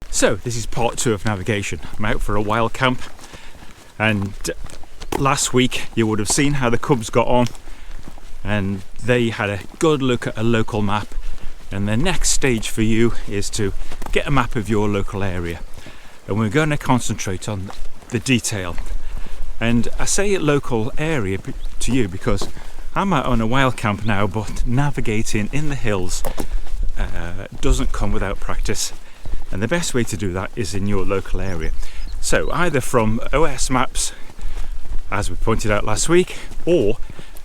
So this is part 2 of navigation. I'm out for a wild camp, and last week you would have seen how the cubs got on, and they had a good look at a local map, and the next stage for you is to get a map of your local area, and we're going to concentrate on the detail. And I say local area to you because I'm out on a wild camp now, but navigating in the hills doesn't come without practice. And the best way to do that is in your local area. So either from OS maps, as we pointed out last week, or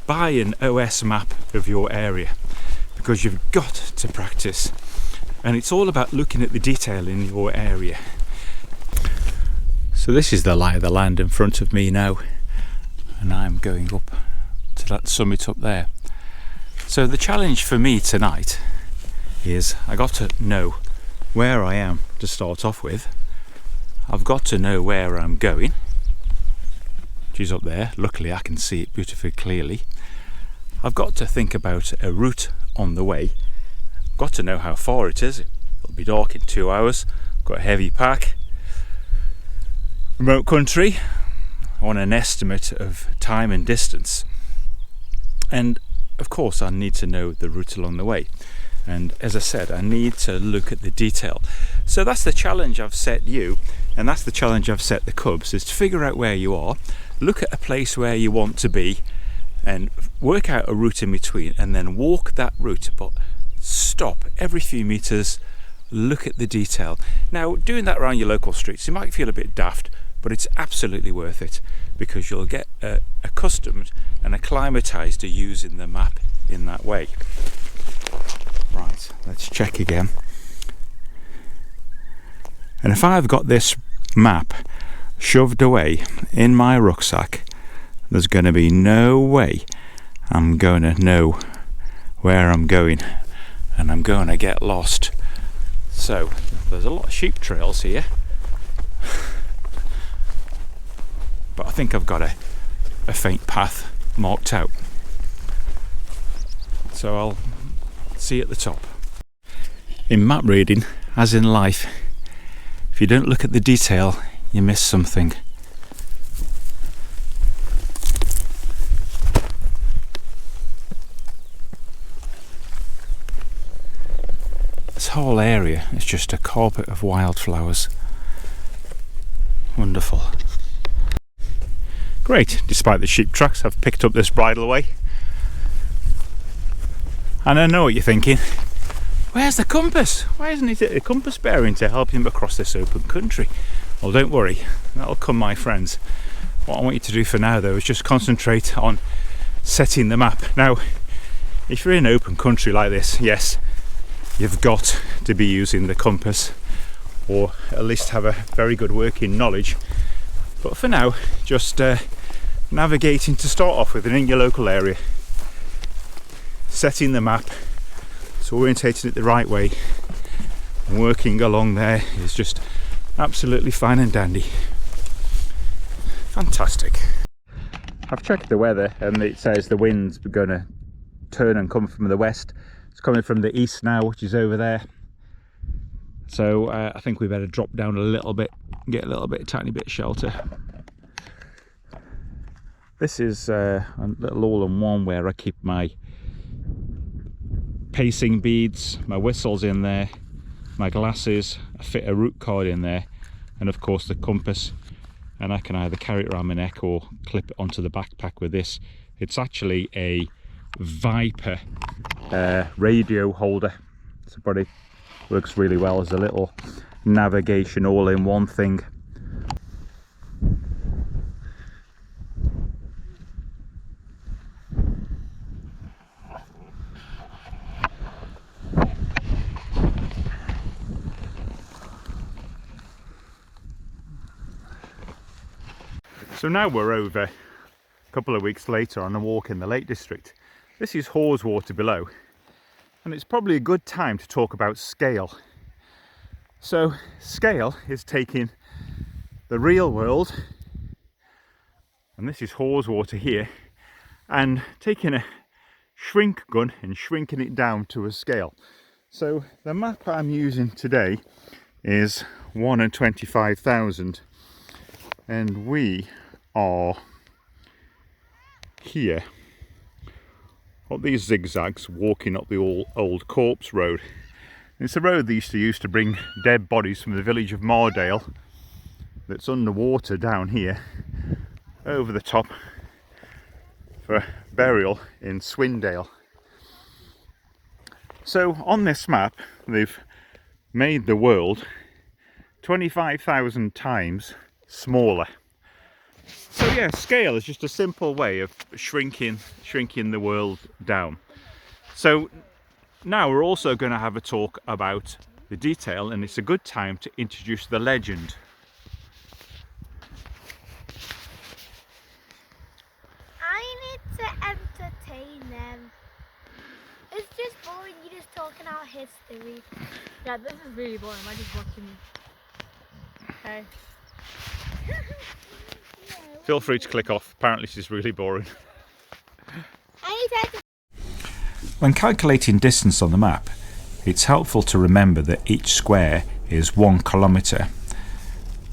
buy an OS map of your area, because you've got to practice. And it's all about looking at the detail in your area. So this is the lie of the land in front of me now, and I'm going up to that summit up there. So the challenge for me tonight is I got to know where I am to start off with. I've got to know where I'm going, which is up there. Luckily I can see it beautifully clearly. I've got to think about a route on the way. I've got to know how far it is. It'll be dark in 2 hours. I've got a heavy pack. Remote country. I want an estimate of time and distance. And of course I need to know the route along the way. And as I said, I need to look at the detail. So that's the challenge I've set you, and that's the challenge I've set the cubs, is to figure out where you are, look at a place where you want to be, and work out a route in between, and then walk that route, but stop every few meters, look at the detail. Now, doing that around your local streets, you might feel a bit daft, but it's absolutely worth it, because you'll get accustomed and acclimatized to using the map in that way. Right, let's check again. And if I've got this map shoved away in my rucksack, there's going to be no way I'm going to know where I'm going, and I'm going to get lost. So there's a lot of sheep trails here, but I think I've got a faint path marked out. So I'll see at the top. In map reading, as in life, if you don't look at the detail, you miss something. This whole area is just a carpet of wildflowers. Wonderful. Great, despite the sheep tracks, I've picked up this bridleway. And I know what you're thinking, where's the compass? Why isn't it a compass bearing to help him across this open country? Well, don't worry, that'll come, my friends. What I want you to do for now though is just concentrate on setting the map. Now, if you're in open country like this, yes, you've got to be using the compass, or at least have a very good working knowledge. But for now, just navigating to start off with, and in your local area, setting the map, so orientating it the right way, and working along there is just absolutely fine and dandy. Fantastic. I've checked the weather, and it says the wind's going to turn and come from the west. It's coming from the east now, which is over there. So I think we better drop down a little bit, get a little bit, a tiny bit of shelter. This is a little all-in-one where I keep my pacing beads, my whistles in there, my glasses, I fit a route card in there, and of course the compass, and I can either carry it around my neck or clip it onto the backpack with this. It's actually a Viper radio holder, so probably works really well as a little navigation all-in-one thing. So now we're over a couple of weeks later on a walk in the Lake District. This is Haweswater below, and it's probably a good time to talk about scale. So scale is taking the real world, and this is hose water here, and taking a shrink gun and shrinking it down to a scale. So the map I'm using today is 1 in 25,000, and we are here up these zigzags walking up the old corpse road. It's a road they used to use to bring dead bodies from the village of Mardale that's underwater down here over the top for burial in Swindale. So on this map they've made the world 25,000 times smaller. So yeah, scale is just a simple way of shrinking the world down. So now we're also going to have a talk about the detail, and it's a good time to introduce the legend. I need to entertain them. It's just boring, you're just talking about history. Yeah, this is really boring. I'm just watching. Okay. Feel free to click off. Apparently this is really boring. When calculating distance on the map, it's helpful to remember that each square is 1 kilometre,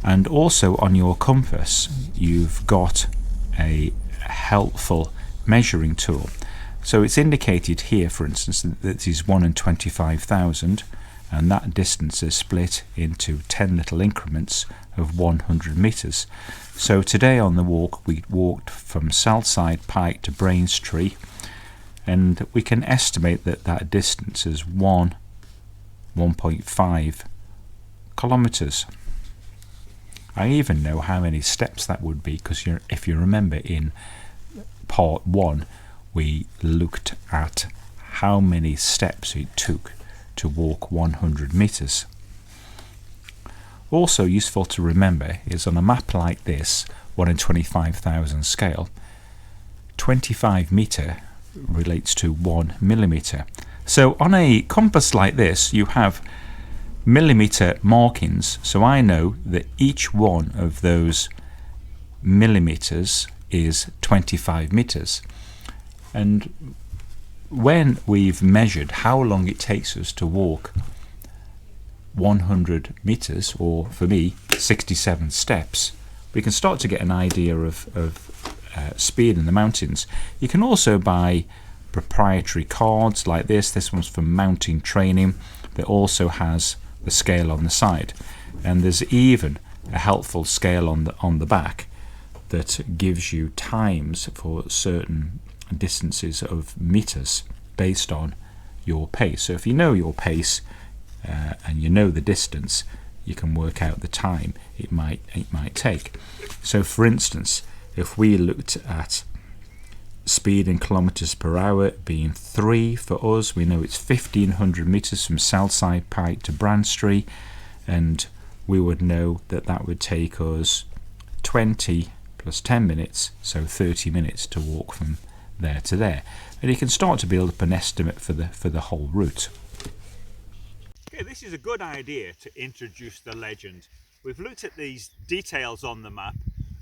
and also on your compass you've got a helpful measuring tool. So it's indicated here, for instance, that this is 1 in 25,000, and that distance is split into 10 little increments of 100 metres. So today on the walk we walked from Southside Pike to Braintree, and we can estimate that that distance is 1.5 kilometres. I even know how many steps that would be, because if you remember in part 1 we looked at how many steps it took to walk 100 metres. Also useful to remember is on a map like this, 1 in 25,000 scale, 25 metre relates to 1 millimetre. So on a compass like this you have millimetre markings, so I know that each one of those millimetres is 25 metres. And when we've measured how long it takes us to walk 100 metres, or for me 67 steps, we can start to get an idea of speed in the mountains. You can also buy proprietary cards like this. This one's for mountain training, that also has the scale on the side, and there's even a helpful scale on the back that gives you times for certain distances of meters based on your pace. So if you know your pace and you know the distance, you can work out the time it might take. So for instance, if we looked at speed in kilometers per hour being 3 for us, we know it's 1,500 meters from Southside Pike to Braintree, and we would know that that would take us 20 plus 10 minutes, so 30 minutes to walk from there to there. And you can start to build up an estimate for the whole route. Okay, this is a good idea to introduce the legend. We've looked at these details on the map,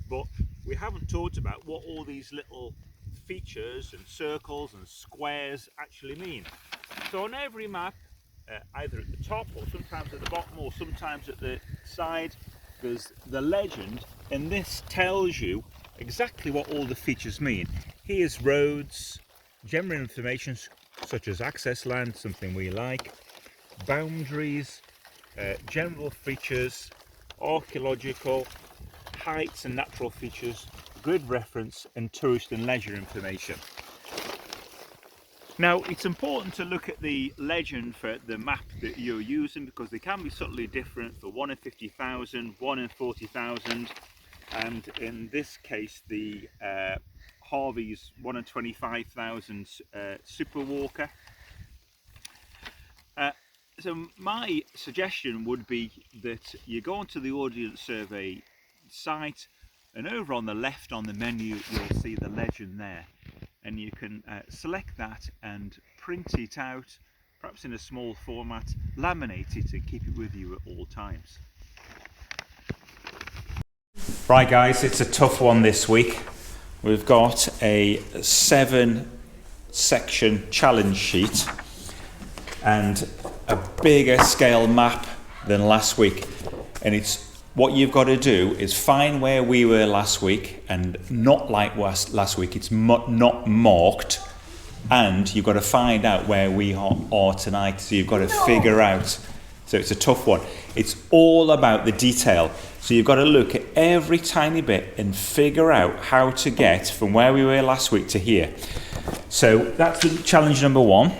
but we haven't talked about what all these little features and circles and squares actually mean. So on every map, either at the top or sometimes at the bottom or sometimes at the side, there's the legend, and this tells you exactly what all the features mean. Here's roads, general information such as access land, something we like, boundaries, general features, archaeological, heights and natural features, grid reference, and tourist and leisure information. Now it's important to look at the legend for the map that you're using, because they can be subtly different for 1 in 50,000, 1 in 40,000, and in this case the Harvey's 1 in 25,000 super walker. So my suggestion would be that you go onto the audience survey site, and over on the left on the menu you'll see the legend there, and you can select that and print it out, perhaps in a small format, laminate it and keep it with you at all times. Right guys, it's a tough one this week. We've got a 7-section challenge sheet and a bigger scale map than last week. And it's what you've got to do is find where we were last week, and not like last week, it's not marked, and you've got to find out where we are tonight. So you've got to figure out. So it's a tough one. It's all about the detail. So you've got to look at every tiny bit and figure out how to get from where we were last week to here. So that's challenge number 1.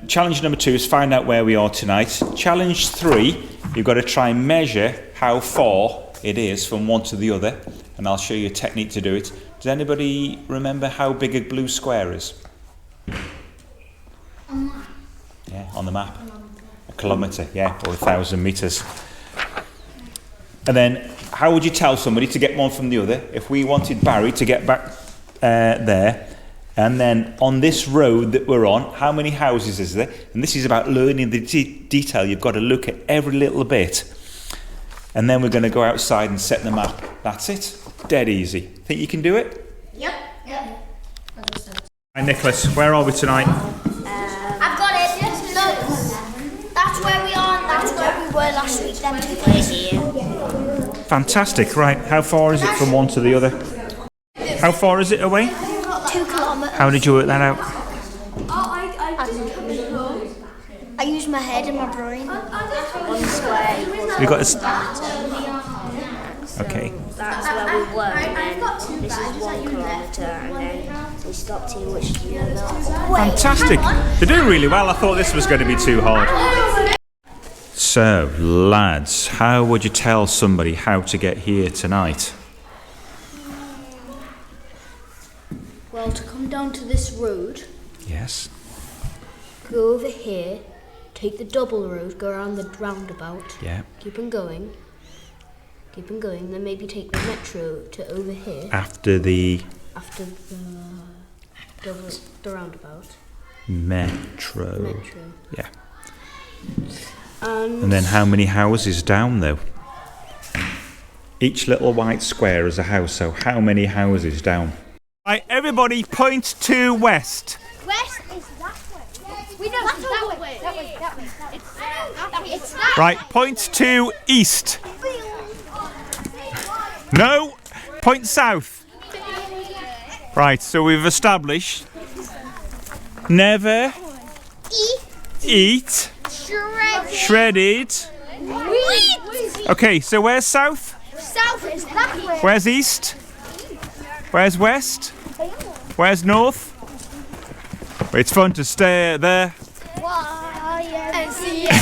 Challenge number 2 is find out where we are tonight. Challenge 3, you've got to try and measure how far it is from one to the other, and I'll show you a technique to do it. Does anybody remember how big a blue square is? Yeah, on the map. A kilometre, yeah, or 1,000 metres. And then, how would you tell somebody to get one from the other? If we wanted Barry to get back there, and then on this road that we're on, how many houses is there? And this is about learning the detail. You've got to look at every little bit. And then we're going to go outside and set the map. That's it. Dead easy. Think you can do it? Yep. Hi Nicholas, where are we tonight? I've got it. Look, that's where we are, and that's where we were last week. Then we're here. Fantastic. Right, how far is it from one to the other? How far is it away? 2 kilometres. How did you work that out? I used my head and my brain. 1 square equals You got this. So Okay. that's where we were, and then this is 1 kilometre, and then we stopped here, which is another. Fantastic. They're doing really well. I thought this was going to be too hard. So, lads, how would you tell somebody how to get here tonight? Well, to come down to this road, Yes. go over here, take the double road, go around the roundabout, Yeah. keep on going, then maybe take the metro to over here After the after the roundabout. metro. Yeah. And then how many houses down though? Each little white square is a house, so how many houses down? Right, everybody point to west. West is that way. We know that's that way. That way. It's that. Right, point to east. No, point south. Right, so we've established never eat shredded. Wheat. Okay, so where's south? South is that way. Where's east? Where's west? Where's north? It's fun to stay there. Y-M-C-A.